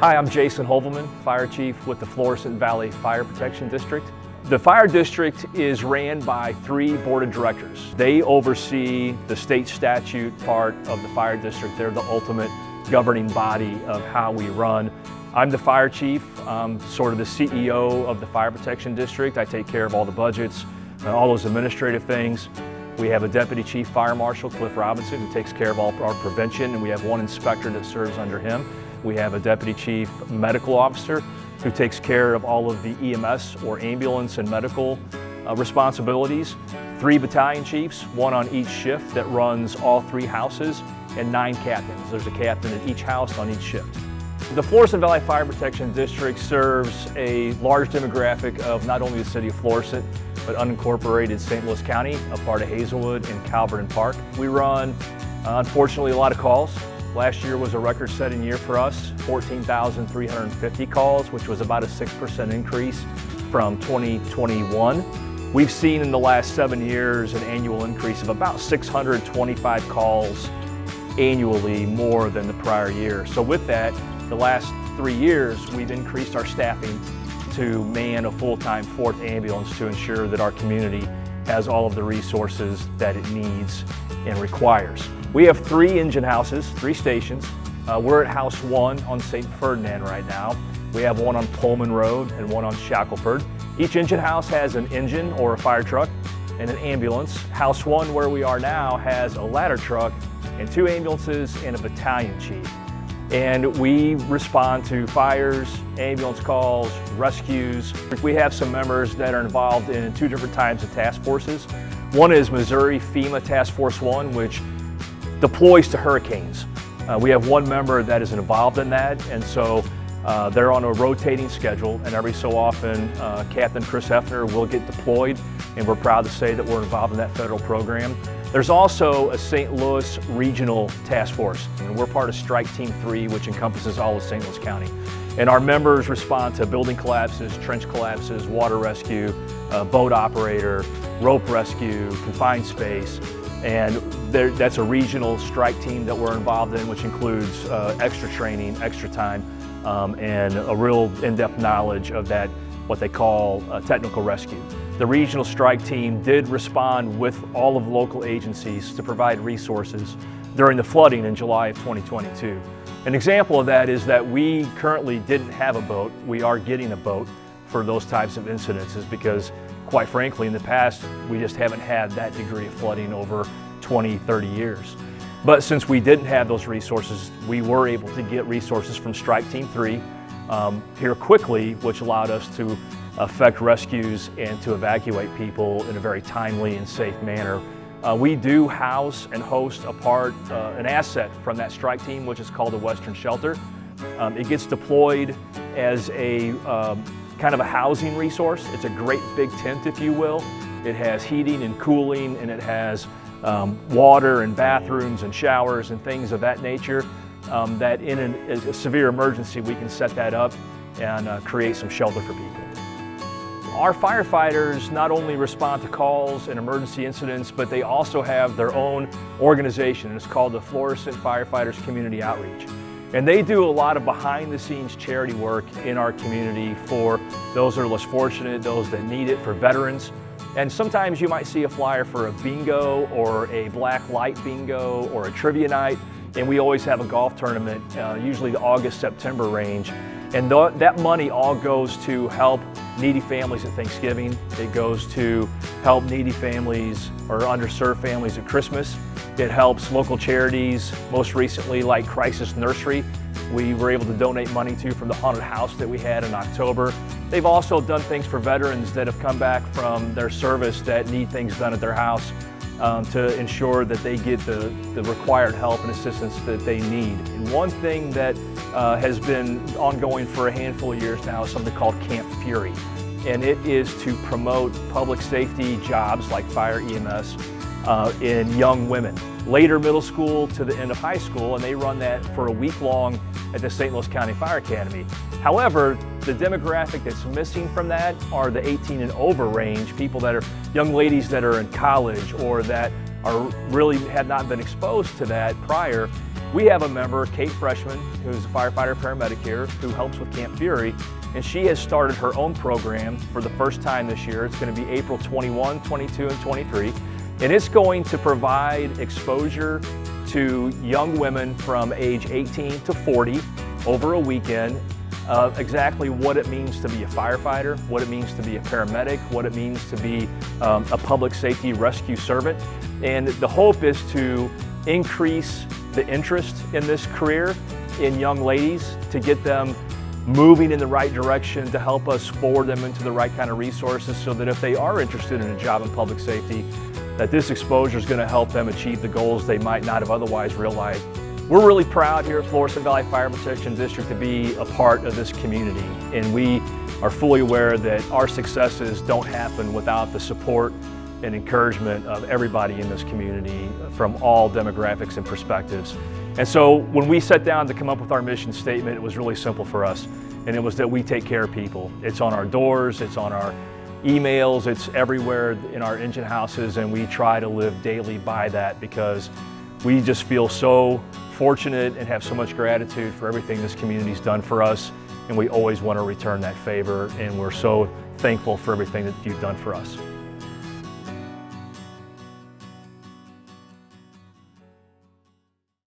Hi, I'm Chief Hoevelmann, Fire Chief with the Florissant Valley Fire Protection District. The Fire District is ran by 3 board of directors. They oversee the state statute part of the Fire District. They're the ultimate governing body of how we run. I'm the Fire Chief. I'm sort of the CEO of the Fire Protection District. I take care of all the budgets, all those administrative things. We have a Deputy Chief Fire Marshal, Cliff Robinson, who takes care of all our prevention, and we have one inspector that serves under him. We have a Deputy Chief Medical Officer who takes care of all of the EMS or ambulance and medical responsibilities. 3 battalion chiefs, 1 on each shift that runs all 3 houses, and 9 captains. There's a captain at each house on each shift. The Florissant Valley Fire Protection District serves a large demographic of not only the City of Florissant, but unincorporated St. Louis County, a part of Hazelwood and Calverton Park. We run, unfortunately, a lot of calls. Last year was a record-setting year for us, 14,350 calls, which was about a 6% increase from 2021. We've seen in the last 7 years an annual increase of about 625 calls annually more than the prior year. So with that, the last 3 years, we've increased our staffing to man a full-time 4th ambulance to ensure that our community has all of the resources that it needs and requires. We have 3 engine houses, 3 stations. We're at House 1 on St. Ferdinand right now. We have one on Pullman Road and one on Shackelford. Each engine house has an engine or a fire truck and an ambulance. House 1, where we are now, has a ladder truck and 2 ambulances and a battalion chief. And we respond to fires, ambulance calls, rescues. We have some members that are involved in 2 different types of task forces. One is Missouri FEMA Task Force 1, which deploys to hurricanes. We have 1 member that is involved in that, and so they're on a rotating schedule, and every so often Captain Chris Hefner will get deployed, and we're proud to say that we're involved in that federal program. There's also a St. Louis Regional Task Force, and we're part of Strike Team 3, which encompasses all of St. Louis County. And our members respond to building collapses, trench collapses, water rescue, boat operator, rope rescue, confined space, and that's a regional strike team that we're involved in, which includes extra training, extra time, and a real in-depth knowledge of that, what they call technical rescue. The regional strike team did respond with all of the local agencies to provide resources during the flooding in July of 2022. An example of that is that we currently didn't have a boat. We are getting a boat for those types of incidences because, quite frankly, in the past, we just haven't had that degree of flooding over 20, 30 years. But since we didn't have those resources, we were able to get resources from Strike Team 3 here quickly, which allowed us to effect rescues and to evacuate people in a very timely and safe manner. We do house and host an asset from that strike team, which is called the Western Shelter. It gets deployed as a kind of a housing resource. It's a great big tent, if you will. It has heating and cooling, and it has water and bathrooms and showers and things of that nature that in a severe emergency we can set that up and create some shelter for people. Our firefighters not only respond to calls and emergency incidents, but they also have their own organization. It's called the Florissant Firefighters Community Outreach. And they do a lot of behind-the-scenes charity work in our community for those that are less fortunate, those that need it, for veterans. And sometimes you might see a flyer for a bingo or a black light bingo or a trivia night. And we always have a golf tournament, usually the August-September range. And that money all goes to help needy families at Thanksgiving. It goes to help needy families or underserved families at Christmas. It helps local charities, most recently like Crisis Nursery. We were able to donate money to from the haunted house that we had in October. They've also done things for veterans that have come back from their service that need things done at their house to ensure that they get the required help and assistance that they need. And one thing that has been ongoing for a handful of years now is something called Camp Fury. And it is to promote public safety jobs like fire EMS in young women, later middle school to the end of high school, and they run that for a week long at the St. Louis County Fire Academy. However, the demographic that's missing from that are the 18 and over range, people that are young ladies that are in college or that are really had not been exposed to that prior, We have a member, Kate Freshman, who's a firefighter paramedic here, who helps with Camp Fury, and she has started her own program for the first time this year. It's going to be April 21, 22, and 23, and it's going to provide exposure to young women from age 18 to 40 over a weekend of exactly what it means to be a firefighter, what it means to be a paramedic, what it means to be a public safety rescue servant. And the hope is to increase the interest in this career in young ladies, to get them moving in the right direction, to help us forward them into the right kind of resources so that if they are interested in a job in public safety, that this exposure is going to help them achieve the goals they might not have otherwise realized. We're really proud here at Florissant Valley Fire Protection District to be a part of this community, and we are fully aware that our successes don't happen without the support and encouragement of everybody in this community from all demographics and perspectives. And so when we sat down to come up with our mission statement, it was really simple for us, and it was that we take care of people. It's on our doors, it's on our emails, it's everywhere in our engine houses, and we try to live daily by that because we just feel so fortunate and have so much gratitude for everything this community's done for us, and we always want to return that favor, and we're so thankful for everything that you've done for us.